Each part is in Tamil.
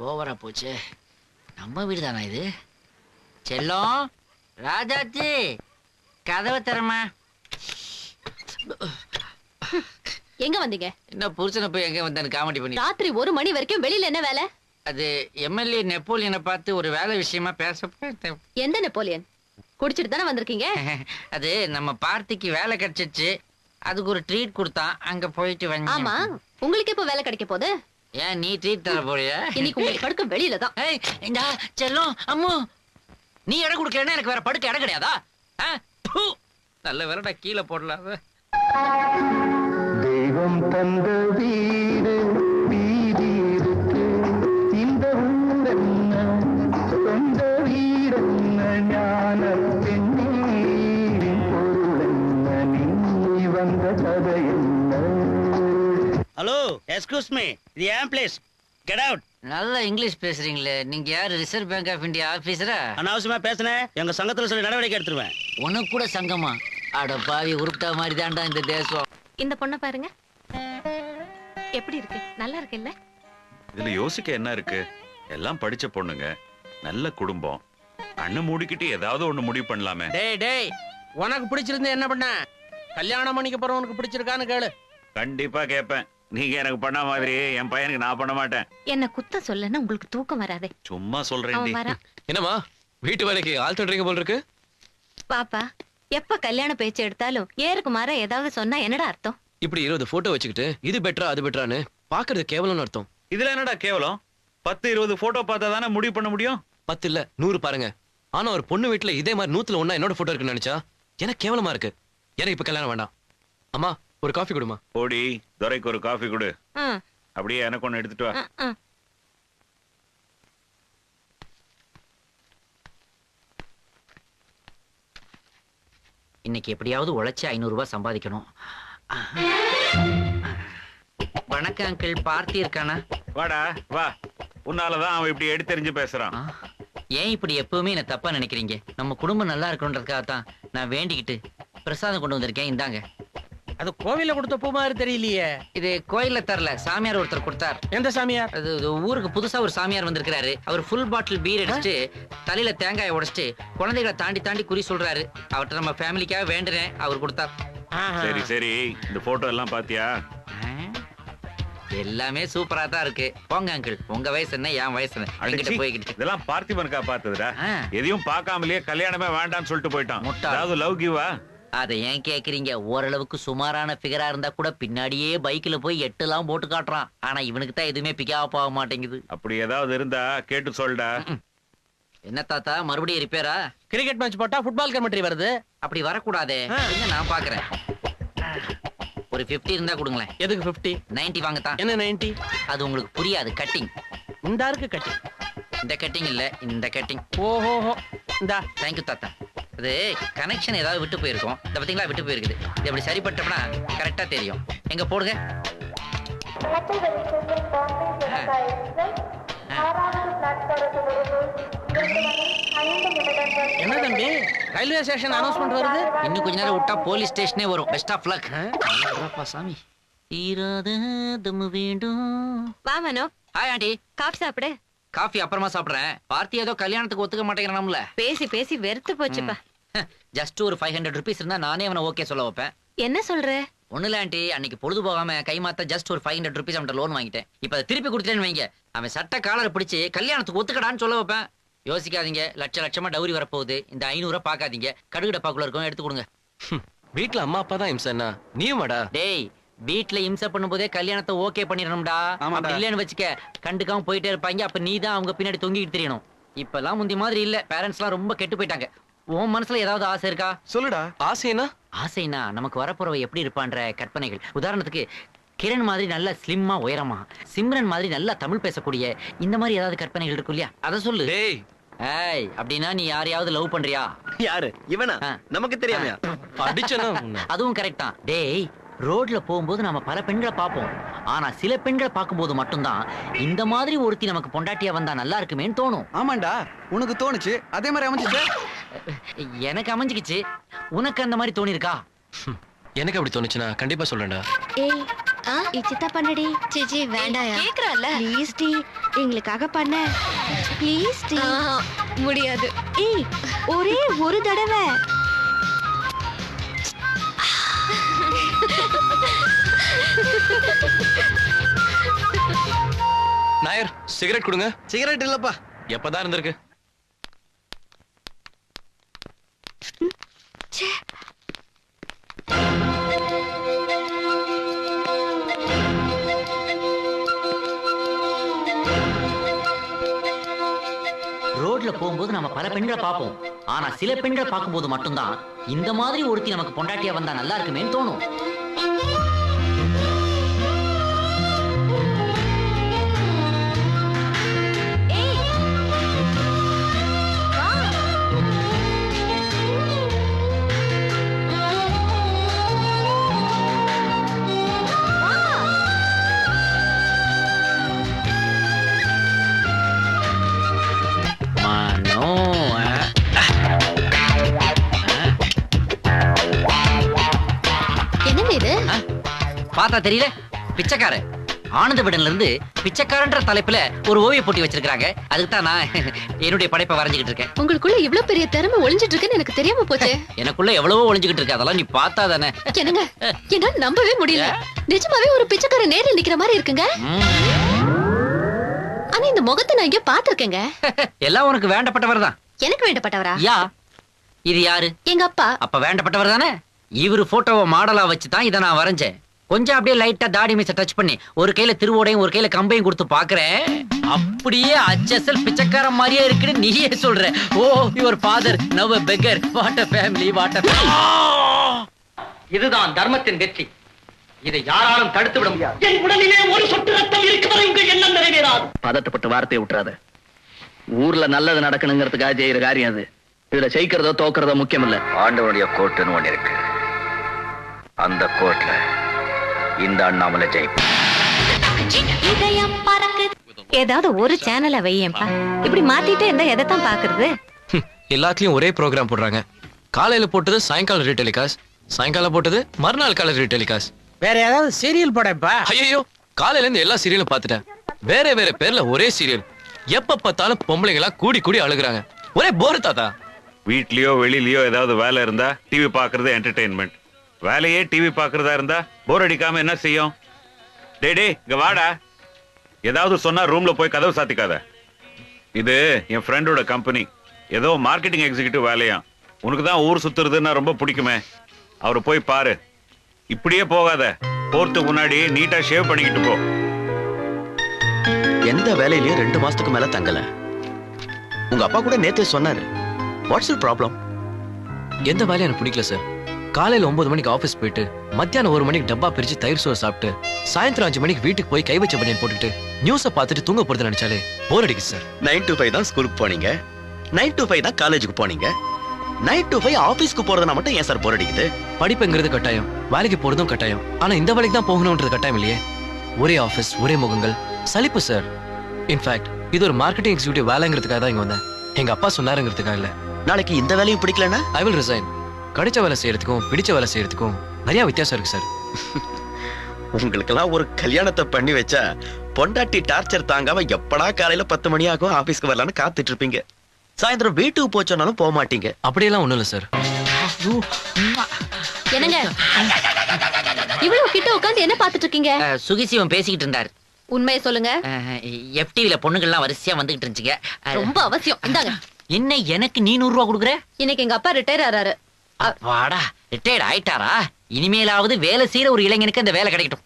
ஓவரா போச்சு. நம்ம வீடு தானா இது? செல்லம், ராஜாச்சி, கதவை தரமா. எங்க வந்தீங்க? என்ன புருஷனை போய் எங்க வந்தான்னு காமெடி பண்ணி. ராத்திரி 1 மணி வரைக்கும் வெளியில என்ன வேலை? அது எம்எல்ஏ நெப்போலியனை பார்த்து ஒரு வேலை விஷயமா பேச. எந்த நெப்போலியன்? குடிச்சிட்டு தானே வந்திருக்கீங்க? அது நம்ம பார்ட்டிக்கு வேலை கிடைச்சிச்சு, அதுக்கு ஒரு ட்ரீட் கொடுத்தான், அங்க போயிட்டு வந்து. ஆமா, உங்களுக்கு எப்ப வேலை கிடைக்க போகுது? ஏன் நீ ட்ரீட் தர போறியா? இன்னைக்கு உங்களுக்கு படுக்க வெளியில தான். ஏய் இந்தா செல்லம், அம்மு நீ இடம் கொடுக்கலன்னா எனக்கு வேற படுக்க இடம் கிடையாதா? நல்ல வேலைடா, கீழே போடலாம். தெய்வம் தந்த வீடு வீதி இருக்கு, இந்த ஊரென்ன சொந்த வீடென்ன, ஞான பெண்ணீரின் பொருள் என்ன, நீ வந்த கதை என்ன? ஹலோ, எக்ஸ்கியூஸ் மீ, இது ஏன் பிளேஸ், கெட் அவுட். நல்ல இங்கிலீஷ் பேசுறீங்களே, நீங்க யாரு? ரிசர்வ் பேங்க் ஆஃப் இந்தியா ஆபீசரா? அனாவசியமா பேசுனேன், எங்க சங்கத்துல சொல்லி நடவடிக்கை எடுத்துருவேன். உனக்கு கூட சங்கமா? அட பாவி, உருப்பிட்டா மாதிரி தான்டா இந்த தேசம். இந்த பொண்ணை பாருங்க, எப்படி இருக்கு? நல்லா இருக்கு இல்ல? இதுல யோசிக்க என்ன இருக்கு? எல்லாம் படிச்ச பொண்ணுங்க, நல்ல குடும்பம். அண்ணன் மூடிக்கிட்டு ஏதாவது ஒண்ணு முடிவு பண்ணலாமே. டேய் டேய், உனக்கு பிடிச்சிருந்தா என்ன பண்ண? கல்யாணம் பண்ணிக்க போற உனக்கு பிடிச்சிருக்கான்னு கேளு. கண்டிப்பா கேட்பேன். நீங்க எனக்கு பண்ண மாதிரி என் பையனுக்கு நான் பண்ண மாட்டேன். என்ன குத்த சொல்லனா உங்களுக்கு தூக்கம் வராதே. சும்மா சொல்றேன். என்னம்மா வீட்டு வேலைக்கு ஆள் தேடுறீங்க போல இருக்கு? பாப்பா, எப்ப கல்யாண பேச்சு எடுத்தாலும் ஏருக்கு மாற ஏதாவது சொன்னா என்னடா அர்த்தம்? இப்படி 20 போட்டோ வச்சுக்கிட்டு இது பெட்டரா அது பெட்டரான்னு பாக்குறது கேவலம்னு அர்த்தம். இதுல என்னடா கேவலம்? 10-20 போட்டோ பார்த்தா தானே முடிவு பண்ண முடியும். 10 இல்ல 100 பாருங்க. ஆனா ஒரு பொண்ணு வீட்டுல இதே மாதிரி 100ல 1 என்னோட போட்டோ இருக்குன்னு நினைச்சா எனக்கு கேவலமா இருக்கு. எனக்கு இப்ப கல்யாணம் வேண்டாம். அம்மா ஒரு காஃபி கொடுமா. ஓடி துரைக்கு ஒரு காஃபி கொடு. அப்படியே எனக்கு ஒண்ணு எடுத்துட்டு வா. இன்னைக்கு எப்படியாவது உழைச்சி 500 ரூபாய் சம்பாதிக்கணும். வணக்கம் அங்கிள், பார்த்தி இருக்கானா? வாடா வா. உன்னாலதான் அவன் இப்படி எடுத்தெறிஞ்சு பேசுறான். ஏன் இப்படி எப்பவுமே என்ன தப்பா நினைக்கிறீங்க? நம்ம குடும்பம் நல்லா இருக்கணுன்றதுக்காக தான் நான் வேண்டிக்கிட்டு பிரசாதம் கொண்டு வந்திருக்கேன். இந்தாங்க. அது கோவில்ல கொடுத்த பூ மாதிரி தெரியலையே. இது கோயில்ல தரல, சாமியார் ஒருத்தர் கொடுத்தார். எந்த சாமியார்? அது ஊருக்கு புதுசா ஒரு சாமியார் வந்திருக்கிறாரு. அவர் ஃபுல் பாட்டில் பீர் அடிச்சுட்டு தலையில தேங்காயை உடைச்சிட்டு குழந்தைகளை தாண்டி தாண்டி குறி சொல்றாரு. அவர்கிட்ட நம்ம ஃபேமிலிக்காக வேண்டுறேன், அவர் கொடுத்தார். சரி சரி, இந்த போட்டோ எல்லாம் பாத்தியா? எல்லாமே சூப்பரா தான் இருக்கு. போங்க அங்கிள், உங்க வயசு என்ன என் வயசு என்ன, அங்கிட்ட போய்கிட்டு. இதெல்லாம் பார்த்திபனுக்கா பார்த்ததுடா. எதையும் பார்க்காமலேயே கல்யாணமே வேண்டாம்னு சொல்லிட்டு போயிட்டான். அதாவது லவ் கிவா? அதை ஏன் கேக்குறீங்க? ஓரளவுக்கு சுமாரான பிகரா இருந்தா கூட பின்னாடியே பைக்ல போய் 8 எல்லாம் போட்டு காட்டுறான். ஆனா இவனுக்கு தான் எதுவுமே பிக்கப் ஆக மாட்டேங்குது. அப்படி ஏதாவது இருந்தா கேட்டு சொல்டா. என்ன தாத்தா மறுபடியும் ரிப்பேரா? கிரிக்கெட் மேட்ச் போட்டா ஃபுட்பால் கமெண்ட்ரி வருது. அப்படி வரக்கூடாதே, நான் பாக்குறேன். ஒரு 50 இருந்தா கொடுங்களேன். எதுக்கு 50? 90 வாங்கத்தான். என்ன 90? அது உங்களுக்கு புரியாது. கட்டிங் இந்த இருக்கு கட்டிங். இந்த கட்டிங் இல்ல, இந்த கட்டிங். ஓஹோ, இந்தா. தேங்க்யூ தாத்தா. அது கனெக்ஷன் ஏதாவது விட்டு போயிருக்கும். இந்த பாத்தீங்களா, விட்டு போயிருக்குது. இது அப்படி சரிப்பட்டோம்னா கரெக்டா தெரியும். எங்க போடுங்க. என்ன தம்பி, ரயில்வே ஸ்டேஷன் அனௌன்ஸ்மெண்ட் வருது. இன்னும் கொஞ்ச நேரம் விட்டா போலீஸ் ஸ்டேஷனே வரும். Best of luck. சாமி தீராத தம்மு வேண்டும். வா மனோ. Hi aunty. காஃபி சாப்பிடு. காஃபி அப்புறமா சாப்பிடுறேன். பார்த்தி ஏதோ கல்யாணத்துக்கு ஒத்துக்க மாட்டேங்கிறான்ல. பேசி பேசி வெறுத்து போச்சுப்பா. ஜஸ்ட் ஒரு 500 ருபீஸ் இருந்தா நானே அவனை ஓகே சொல்ல வைப்பேன். என்ன சொல்ற? ஒண்ணுல ஆண்டி, அன்னைக்கு பொழுது போகாம கைமாத்த ஜஸ்ட் ஒரு 500 ருபீஸ் அவன்கிட்ட லோன் வாங்கிட்டேன். இப்ப அதை திருப்பி கொடுத்துட்டேன்னு வைங்க, அவன் சட்ட காலரை பிடிச்சு கல்யாணத்துக்கு ஒத்துக்கடான்னு சொல்ல வைப்பேன். யோசிக்காதீங்க, லட்சமா டவுரி வரப்போகுது. இந்த 500 பார்க்காதீங்க, கடுகு டப்பாக்குள்ள இருக்கும், எடுத்து கொடுங்க. வீட்டுல அம்மா அப்பா தான் இம்சன்னா நீயுமாடா? டேய், வீட்டுல இம்சை பண்ணும்போதே கல்யாணத்தை ஓகே பண்ணிடணும்டா. அப்படி இல்லன்னு வச்சுக்க, கண்டுக்காம போயிட்டே இருப்பாங்க. அப்ப நீ தான் அவங்க பின்னாடி தொங்கிட்டு தெரியணும். இப்பெல்லாம் முந்தி மாதிரி இல்ல, பேரண்ட்ஸ் எல்லாம் ரொம்ப கெட்டு போயிட்டாங்க. உன் மனசுல ஏதாவது ஆசை இருக்கா? சொல்லுடா. ஆசைனா? ஆசைனா நமக்கு வரப்போறவ எப்படி இருப்பான்ற கற்பனைகள். உதாரணத்துக்கு கிரண் மாதிரி நல்ல ஸ்லிம்மா உயரமா, சிம்ரன் மாதிரி நல்லா தமிழ் பேசக்கூடிய இந்த மாதிரி ஏதாவது கற்பனைகள் இருக்கும் இல்லையா? அத சொல்லு. டேய், ஏய், அப்படின்னா நீ யாரையாவது லவ் பண்றியா? யாரு இவனா? நமக்கு தெரியாமையா? அடிச்சனா? அதுவும் கரெக்ட் தான். டேய், ரோட்ல போகும்போது நம்ம பல பெண்களை பார்ப்போம். ஆனா சில பெண்களை பார்க்கும்போது மட்டும்தான் இந்த மாதிரி ஒருத்தி நமக்கு பொண்டாட்டியா வந்தா நல்லா இருக்குமேன்னு தோணும். ஆமாண்டா, உனக்கு தோணுச்சு, அதே மாதிரி அமைஞ்சிச்சு. எனக்கு அமைஞ்சுக்கிச்சு. உனக்கு அந்த மாதிரி தோணி இருக்கா? எனக்கு அப்படி தோணுச்சுன்னா கண்டிப்பா சொல்றேன்டா. ஏய், இச்சித்தா பண்ணடி. சிச்சி வேண்டாயா? கேக்குறல்ல. ப்ளீஸ் டி, எங்களுக்காக பண்ண. ப்ளீஸ் டி. முடியாது. ஏய், ஒரே ஒரு தடவை. நாயர் சிகரெட் கொடுங்க. சிகரெட் இல்லப்பா. எப்பதான் இருந்திருக்கு? ரோட்ல போகும்போது நம்ம பல பெண்களை பார்ப்போம். ஆனா சில பெண்களை பார்க்கும்போது மட்டும்தான் இந்த மாதிரி ஒருத்தி நமக்கு பொண்டாட்டியா வந்தா நல்லா இருக்குமேன்னு தோணும். என்னங்க இது? பார்த்தா தெரியல, பிச்சைக்கார ஆனந்த விடன்ல இருந்து பிச்சைக்காரன்ற தலைப்புல ஒரு ஓவிய போட்டி வச்சிருக்காங்க. அதுக்கு தான் நான் என்னுடைய படைப்பை வரைஞ்சுக்கிட்டு இருக்கேன். உங்களுக்குள்ள இவ்ளோ பெரிய திறமை ஒளிஞ்சிட்டு இருக்குன்னு எனக்கு தெரியாம போச்சு. எனக்குள்ள எவ்வளவோ ஒளிஞ்சுக்கிட்டு இருக்கு, அதெல்லாம் நீ பார்த்தா தானே. என்னங்க, என்னால நம்பவே முடியல. நிஜமாவே ஒரு பிச்சைக்கார நேர்ல நிக்கிற மாதிரி இருக்குங்க. ஆனா இந்த முகத்தை நான் இங்க பாத்திருக்கேங்க. எல்லாம் உனக்கு வேண்டப்பட்டவர் தான். எனக்கு வேண்டப்பட்டவரா? யா, இது யாரு? எங்க அப்பா. அப்ப வேண்டப்பட்டவர் தானே. இவரு போட்டோவை மாடலா வச்சு தான் இதை நான் வரைஞ்சேன். கொஞ்சம் அப்படியே லைட்டா தாடி மீச டச் பண்ணி ஒரு கையில திருவோடையும் ஒரு கையில கம்பையும் கொடுத்து பாக்குறேன். அப்படியே அச்சசல் பிச்சைக்காரன் மாதிரியே இருக்குன்னு நீயே சொல்ற. Oh, your father now a beggar. What a family, what a family. இதுதான் தர்மத்தின் வெற்றி. இதை யாராலும் தடுத்து விட முடியாது. என் உடலிலே ஒரு சொட்டு ரத்தம் இருக்கிறது, உங்கள் எண்ணம் நிறைவேறாது. பதட்டப்பட்டு வார்த்தையை விட்டுறாத. ஊர்ல நல்லது நடக்கணுங்கிறதுக்காக செய்யற காரியம் அது. இதுல ஜெயிக்கிறதோ தோக்குறதோ முக்கியம் இல்ல. ஆண்டவனுடைய கோர்ட்டுன்னு ஒண்ணு இருக்கு. அந்த கோர்ட்ல இந்த அண்ணாமலை ஜெயிப்பா. ஏதாவது ஒரு சேனலை வையேன்பா. இப்படி மாத்திட்டே இருந்தா எதைத்தான் பாக்குறது? எல்லாத்துலயும் ஒரே ப்ரோக்ராம் போடுறாங்க. காலையில போட்டது சாயங்காலம் ரீடெலிகாஸ்ட், சாயங்காலம் போட்டது மறுநாள் காலை ரீடெலிகாஸ்ட். வேற ஏதாவது சீரியல் போடப்பா. ஐயோ, காலையில இருந்து எல்லா சீரியலும் பார்த்துட்டேன். வேற வேற பேர்ல ஒரே சீரியல். எப்ப பார்த்தாலும் பொம்பளைங்களா கூடி கூடி அழுகுறாங்க. ஒரே போர் தாத்தா. வீட்லயோ வெளியிலயோ ஏதாவது வேலை இருந்தா டிவி பாக்குறது என்டர்டெயின்மெண்ட். வேலையே டிவி பாக்குறதா இருந்தா போர் அடிக்காம என்ன செய்யும்? டேடே இங்க வாடா. ஏதாவது சொன்னா ரூம்ல போய் கதவு சாத்திக்காத. இது என் ஃப்ரெண்டோட கம்பெனி. ஏதோ மார்க்கெட்டிங் எக்ஸிகியூட்டிவ் வேலையா. உனக்கு தான் ஊர் சுத்துறதுன்னா ரொம்ப பிடிக்குமே. அவரை போய் பாரு. இப்படியே போகாத. போறதுக்கு முன்னாடி நீட்டா ஷேவ் பண்ணிக்கிட்டு போ. எந்த வேலையிலயும் 2 மாசத்துக்கு மேல தங்கல. உங்க அப்பா கூட நேத்தே சொன்னாரு. What's your problem? எந்த வேலையும் எனக்கு பிடிக்கல சார். காலையில 9 மணிக்கு ஆபீஸ் போயிட்டு மத்தியானம் 1 மணிக்கு டப்பா பிரிச்சு தயிர் சோறு சாப்பிட்டு சாயந்தரம் 5 மணிக்கு வீட்டுக்கு போய் கை வச்ச பனியன் போட்டுட்டு நியூஸை பார்த்துட்டு தூங்க போறது நினைச்சாலே போர் அடிக்குது சார். 9 to 5 தான் ஸ்கூலுக்கு போனீங்க. 9 to 5 தான் காலேஜுக்கு போனீங்க. 9 to 5 ஆபீஸ்க்கு போறதுனா மட்டும் ஏன் சார் போர் அடிக்குது? படிப்புங்கிறது கட்டாயம், வேலைக்கு போறதும் கட்டாயம். ஆனா இந்த வேலைக்கு தான் போகணும்ன்றது கட்டாயம் இல்லையே. ஒரே ஆபீஸ், ஒரே முகங்கள், சலிப்பு சார். இன்ஃபேக்ட் இது ஒரு மார்க்கெட்டிங் எக்ஸிக்யூட்டிவ் வேலைங்கிறதுக்காக தான் இங்க வந்தேன். எங்க அப்பா சொன்னாருங்கிறதுக்காக இல்ல. நாளைக்கு இந்த வேலையும் பிடிக்கலன்னா ஐ வில் ரிசைன். கிடைச்ச வேலை செய்யறதுக்கும் பிடிச்ச வேலை செய்யறதுக்கும் நிறைய வித்தியாசம் இருக்கு சார். உங்களுக்கெல்லாம் ஒரு கல்யாணத்தை பண்ணி வச்சா பொண்டாட்டி டார்ச்சர் தாங்காம எப்படா காலையில 10 மணி ஆகும் ஆபீஸ்க்கு வரலான்னு காத்துட்டு இருப்பீங்க. சாயந்தரம் வீட்டுக்கு போச்சோன்னாலும் போக மாட்டீங்க. அப்படியெல்லாம் ஒண்ணும் இல்ல சார். என்னங்க, இவ்வளவு கிட்ட உட்கார்ந்து என்ன பாத்துட்டு இருக்கீங்க? சுகிசிவம் பேசிக்கிட்டு இருந்தாரு. உண்மையை சொல்லுங்க. எஃப்டிவில பொண்ணுங்கள்லாம் வரிசையா வந்துகிட்டு இருந்துச்சுங்க. ரொம்ப அவசியம். இந்தாங்க. என்ன எனக்கு நீ 100 ரூபா கொடுக்குற? இன்னைக்கு எங்க அப்பா ரிட்டையர் ஆறாரு. வாடா, ரிட்டையர்ட் ஆயிட்டாரா? இனிமேலாவது வேலை செய்யற ஒரு இளைஞனுக்கு அந்த வேலை கிடைக்கட்டும்.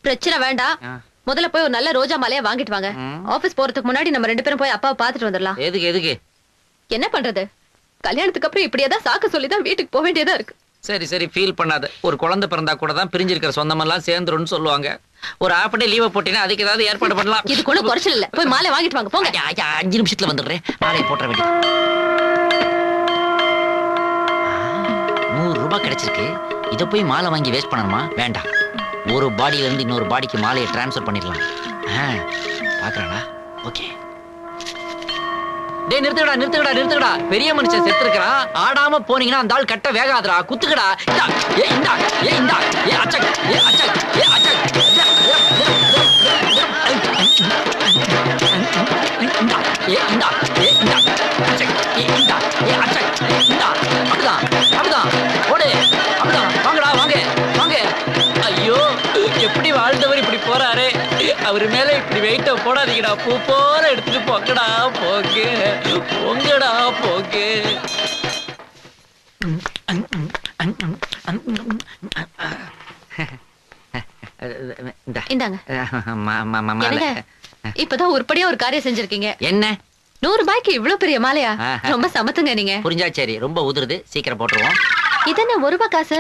பிரச்சனை வேண்டாம். முதல்ல போய் ஒரு நல்ல ரோஜா மாலையா வாங்கிட்டு வாங்க. ஆபீஸ் போறதுக்கு முன்னாடி நம்ம 2 பேரும் போய் அப்பாவை பாத்துட்டு வந்துடலாம். எதுக்கு எதுக்கு? என்ன பண்றது, கல்யாணத்துக்கு அப்புறம் இப்படியேதான் சாக்கு சொல்லிதான் வீட்டுக்கு போக வேண்டியதா இருக்கு. சரி சரி, ஃபீல் பண்ணாத. ஒரு குழந்தை பிறந்தா கூட தான் பிரிஞ்சிருக்கிற சொந்தமெல்லாம் சேர்ந்துரும்னு சொல்லுவாங்க. ஒரு ஆஃப் டே லீவை போட்டீங்கன்னா அதுக்கு ஏதாவது ஏற்பாடு பண்ணலாம். இது கூட குறைச்சல் இல்ல. போய் மாலை வாங்கிட்டு வாங்க போங்க. 5 நிமிஷத்துல வந்துடுறேன். மாலையை போட்டுற வேண்டியது. 100 ரூபாய் கிடைச்சிருக்கு. இதை போய் மாலை வாங்கி வேஸ்ட் பண்ணணுமா? வேண்டாம். ஒரு பாடியில இருந்து இன்னொரு பாடிக்கு மாலையை டிரான்ஸ்ஃபர் பண்ணிடலாம். பாக்குறானா? ஓகே. டேய் நிறுத்துடா நிறுத்துடா நிறுத்துடா. பெரிய மனுஷன் செத்துருக்கான். ஆடாம போனீங்கன்னா அந்த ஆள் கட்ட வேகாதுடா. குத்துக்கடா. இந்தா ஏ இந்தா ஏ இந்தா ஏ அச்சக் ஏ அச்சக் ஏ அச்சக். இந்தா இந்தா அச்சக், இந்தா அச்சக், இந்தா அப்படிதான் அப்படிதான் ஓடு அப்படிதான் வாங்கடா வாங்க வாங்க. ஐயோ எப்படி வாழ்ந்தவர் இப்படி போறாரு. அவர் மேல இப்படி வெயிட்ட போடாதீங்கடா. பூ போல எடுத்துட்டு போங்கடா போங்க போங்கடா போங்க. இந்தாங்க. மாலை. என்னங்க, இப்பதான் உருப்படியா ஒரு காரியம் செஞ்சிருக்கீங்க. என்ன 100 ரூபாய்க்கு இவ்வளவு பெரிய மாலையா? ரொம்ப சமத்துங்க நீங்க. புரிஞ்சா சரி. ரொம்ப உதிருது, சீக்கிரம் போட்டுருவோம். இது என்ன 1 ரூபாய் காசு?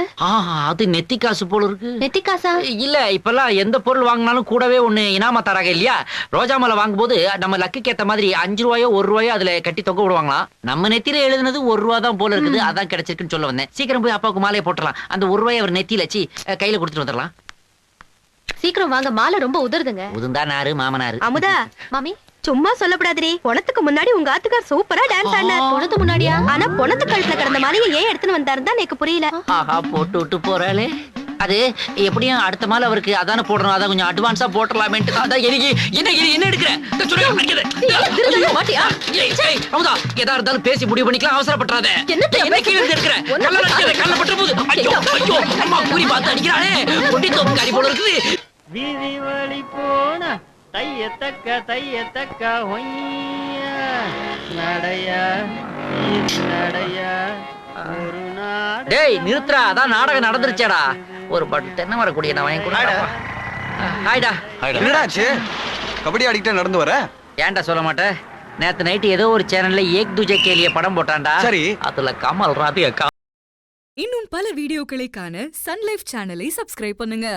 அது நெத்தி காசு போல இருக்கு. நெத்தி காசா? இல்ல, இப்பெல்லாம் எந்த பொருள் வாங்கினாலும் கூடவே ஒண்ணு இனாமா தராங்க இல்லையா? ரோஜா மாலை வாங்கும்போது நம்ம லக்குக்கு ஏத்த மாதிரி 5 ரூபாயோ 1 ரூபாயோ அதுல கட்டி தொங்க விடுவாங்களாம். நம்ம நெத்தியில எழுதுனது 1 ரூபா தான் போல இருக்குது. அதான் கிடைச்சிருக்குன்னு சொல்ல வந்தேன். சீக்கிரம் போய் அப்பாவுக்கு மாலையை போட்டுடலாம். அந்த 1 ரூபாயை அவர் நெத்தியில வச்சு கையில கொடுத்துட்டு வந்துடலாம். சீக்கிரம் வாங்க, மாலை ரொம்ப உதிருதுங்க. உதிர்ந்தா நாரு மாமனாரு. அமுதா, மாமி சும்மா சொல்லப்படாதே. பொணத்துக்கு முன்னாடி உங்க ஆத்துக்கார் சூப்பரா டான்ஸ் ஆடினார். பொணத்து முன்னாடியா? ஆனா பொணத்து கழுத்துல கிடந்த மாலையை ஏன் எடுத்துன்னு வந்தாருன்னு தான் எனக்கு புரியல. ஆஹா, போட்டு விட்டு போறாளே. அது எப்படியும் அடுத்த மாலை அவருக்கு அதான போடணும். அதான் கொஞ்சம் அட்வான்ஸா போட்டுடலாமேன்ட்டு தான். அதான் எனக்கு என்ன எடுக்கிற அமுதா, எதா இருந்தாலும் பேசி முடிவு பண்ணிக்கலாம். அவசரப்பட்டுறாத. என்ன கீழே இருக்கிற கல்ல பற்ற போது ஐயோ ஐயோ அம்மா கூறி பார்த்து அடிக்கிறானே. பொட்டி தோப்பு காரி போல இருக்குது. வீதி வழி போன தையத்தக்க ஹொய்யா நடையா இது நடையா ஒரு நாடு. டேய் நிறுத்துறா, அதான் நாடகம் நடந்துருச்சேடா. ஒரு பட்டு தென்னை வரக்கூடிய நான் வாங்கி கொடுடா. ஹாய்டா. என்னடாச்சு? கபடி ஆடிக்கிட்டே நடந்து வர? ஏன்டா சொல்ல மாட்டேன்? நேத்து நைட்டு ஏதோ ஒரு சேனல்ல ஏக் துஜே கேலிய படம் போட்டான்டா. சரி. அதுல கமல் ராதிகா. இன்னும் பல வீடியோக்களை காண சன் லைஃப் சேனலை சப்ஸ்கிரைப் பண்ணுங்க.